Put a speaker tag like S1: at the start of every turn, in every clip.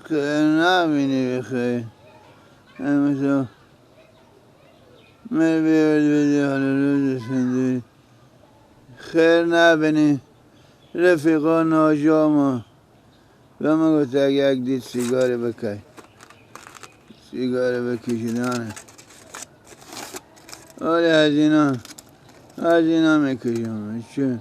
S1: خیر نبینی بخیر همه من بیارد بدی حالا روز سندی خیر نبینی رفیقا ناجاما و من گفت اگه یک دید سیگار بکی سیگار بکشیدانه ولی از اینا میکشم چه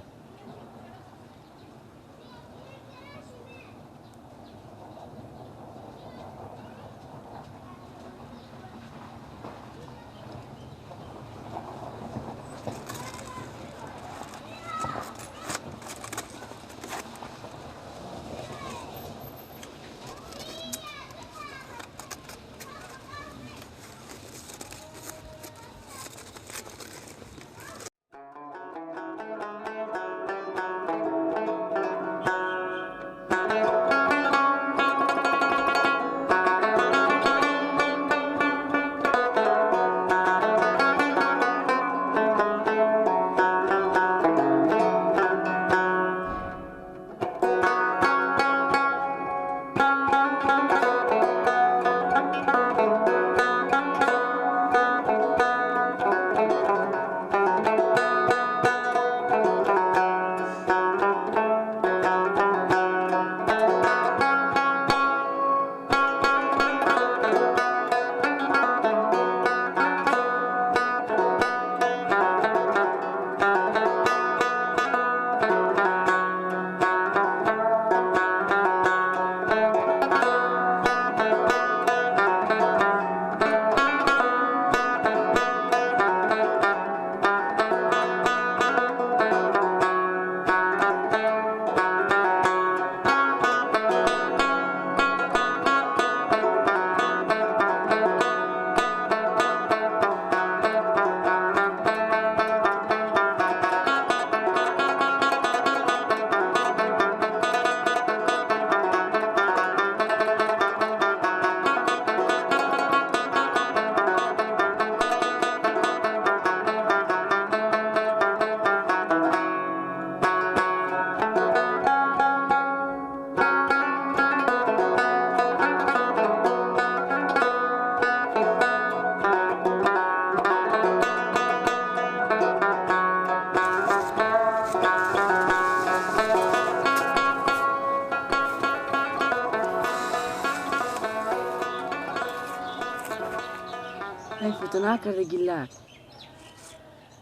S2: حیفتو نکرده گیلک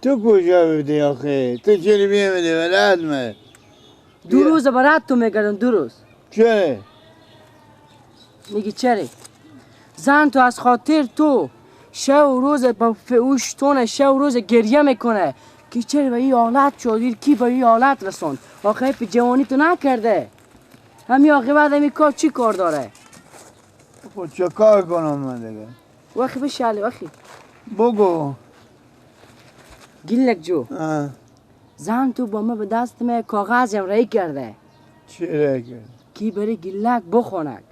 S1: تو کجا بودی آخه؟ تو چرا بیامدی ولد من؟
S2: 2 روز برات تو میگردم 2 روز
S1: چه؟
S2: میگی چرا؟ زن تو از خاطر تو شب و روز با فعوش تونه شب و روز گریه میکنه که چرا به این حالت شدید کی به این حالت رسوند آخه به جوانی تو نکرده همین عاقبت همین کار چی کار داره؟
S1: خود چه کار کنم من دیگه؟
S2: وقتی بشالی وقتی
S1: بگو
S2: گیلک جو
S1: آه.
S2: زن تو با من به دست من کاغذ هم رای کرده
S1: چی رای کرد؟
S2: کی بری گیلک بخونک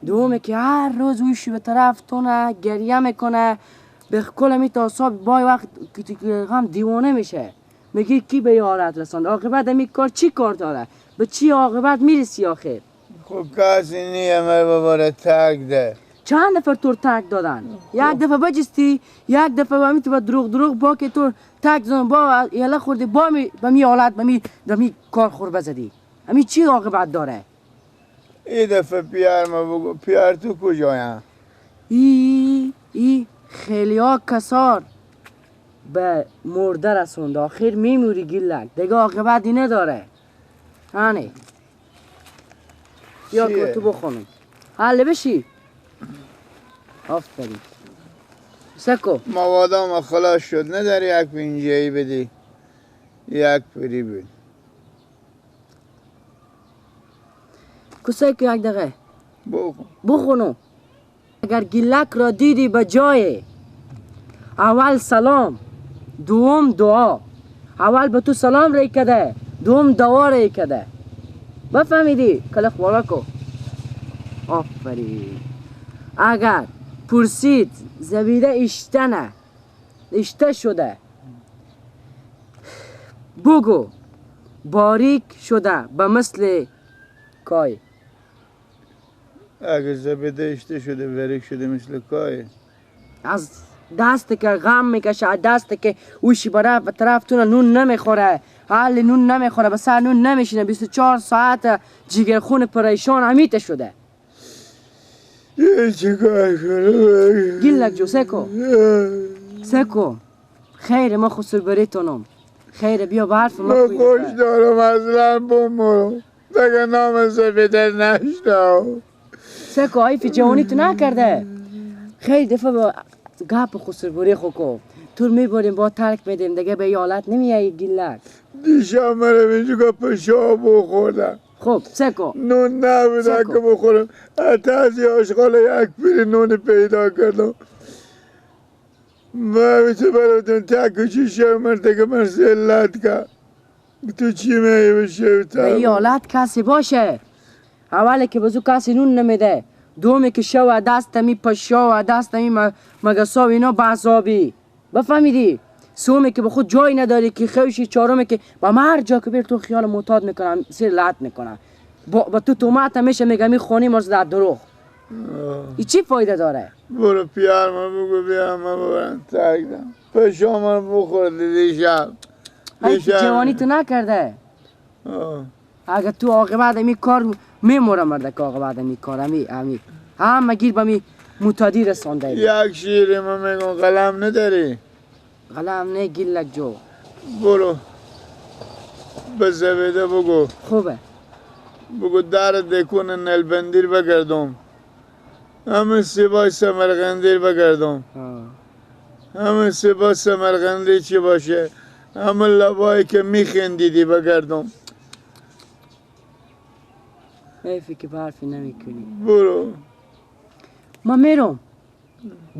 S2: دومه که هر روز اویشو به طرف تونه گریه میکنه به کل می تا صبح بای وقت هم دیوانه میشه. میگی کی به یارت رساند؟ عاقبت می کار چی کار داره؟ به چی عاقبت میرسی آخر؟
S1: خب کسی نیه مر باباره تک ده.
S2: چند دفعه تو تک دادن؟ یک دفعه بجستی، یک دفعه با می تو دروغ با که تو تک دادن با یلا خوردی با می حالت با می کار خور بزدی. امی چی عاقبت داره؟
S1: ای دفعه پیار ما بگو پیار تو کجایم؟
S2: ای خیلی ها کسار به مرده رسوند آخر میموری گلک دیگه عاقبتی نداره. هانه یا که تو بخونم حل بشی. آفرین سکو
S1: موادا ما خلاص شد نداری یک پینجهی بدی یک پری بید
S2: کسای که یک دقیقه
S1: بخون
S2: بخونو. اگر گلک را دیدی به جای اول سلام دوم دعا. اول به تو سلام ری کده دوم دعا ری کده. بفهمیدی؟ کلک بالا کو. آفرین. اگر پرسید زبیده اشته شده بگو باریک شده به مثل کای.
S1: اگه زبده اشته شده وریک شده مثل کای
S2: از دست که غم میکشه دست که اوشی برای به طرف تو نون نمیخوره حال نون نمیخوره به سر نون نمیشینه 24 ساعت جگر خون پریشان همیته شده.
S1: چه کار کنم
S2: گلک جو سکو خیر ما خسر بریتونم خیر بیا به حرف ما
S1: خوش دارم اصلا بمرم دیگه نام زبده نشتا
S2: سکو آیف جوانی تو نکرده. خیلی دفعه با گپ خسر بری خوکو تو میبریم با ترک بدیم دیگه به یالت نمیایی گلک.
S1: دیشب مرم اینجا پشاب بخوردم
S2: خب سکو
S1: نون نبوده که بخورم حتی از یه آشغال یک پیری نون پیدا کردم من تو براتون تک و چی شمر دیگه من سلت کرد تو چی میگی بشه
S2: به یالت کسی باشه اولی که بزو کسی نون نمیده دومی که شو دست می پشا و دست می مگسا و اینا بعضابی بفهمیدی؟ سومی که به خود جای نداری که خوشی چهارمی که با هر جا که بیر تو خیال معتاد میکنم سیر لعت میکنم با تو تومت میشه میگم این خونی مرز در دروغ. ای چی فایده داره؟
S1: برو پیار من بگو بیا من ببرم تک دم پشا من بخوردی دیشب
S2: جوانی تو نکرده. اگر تو عاقبت امی کار میمورم مرده که عاقبت امی کار امی همه گیر با می معتادی رسانده.
S1: یک شیری من میگم قلم نداری؟
S2: قلم نه گلک جو.
S1: برو به زبده بگو
S2: خوبه
S1: بگو در دکون نلبندیر بگردم همه سبای سمرغندیر بگردم همه سبای سمرغندی چی باشه همه لبایی که میخندیدی بگردم.
S2: حیفی که به حرفی نمی کنی.
S1: برو
S2: من میرم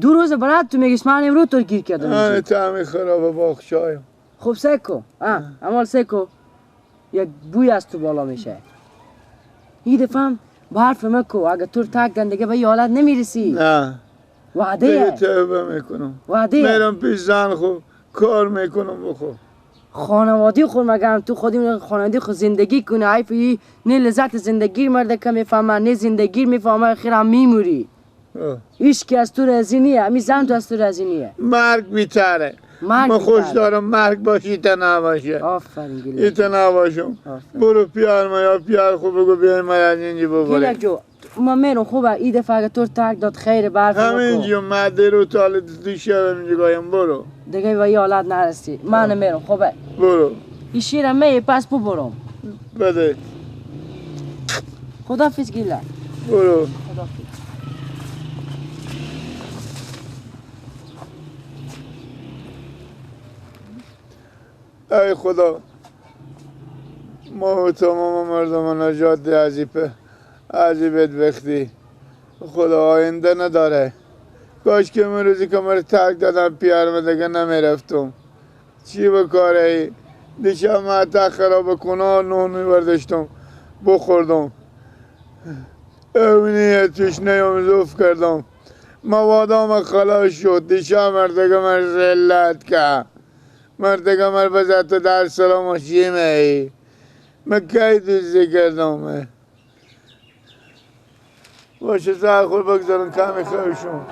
S2: 2 روز برات تو میگیش من امروز تو گیر کردم.
S1: آنه تعمی خراب باخشایم.
S2: خب سکو اما سکو یک بوی از تو بالا میشه. این دفعه هم به حرف مکو اگه تو تک دن دیگه به یه حالت نمیرسی.
S1: نه
S2: وعده
S1: دیگه توبه میکنم
S2: وعده
S1: میرم پیش زن خود کار میکنم بخور
S2: خانوادی خود مگم تو خودی خانوادی خود زندگی کنه حیفی نه لذت زندگی مرده که میفهمه نه زندگی میفهمه خیرم میموری. ایش که از تو راضی نیه امی زن تو از تو راضی نیه.
S1: مرگ بیتره من خوش دارم مرگ باشی ایتا نباشه.
S2: آفرین گلک
S1: ایتا نباشم برو پیار ما یا پیار خوب بگو بیای ما از اینجا ببریم
S2: گلک جو من میرم خوبه ای دفعه اگه تو ترک داد خیر برف
S1: همینجا مده رو تاله دوشه همینجا گایم برو
S2: دیگه به یه حالت نرسی من میرم خوبه
S1: برو
S2: این شیرم میه پس ببرم
S1: بده
S2: خدافیز گلک
S1: برو
S2: خدافیز.
S1: ای خدا ما تمام مردم نجات عجیبت بختی خدا آینده نداره کاش که من روزی که من ترک دادم پیار دیگه نمیرفتم چی بکاره ای دیشب من حتی خراب کنه نون میبردشتم بخوردم امنی تشنه هم زوف کردم موادام خلاص شد دیشا مردگم زلت که مردگم بزد تو در سلام شیمه مکی دوزی کردم باشه سر خور بگذارن کمی خوشم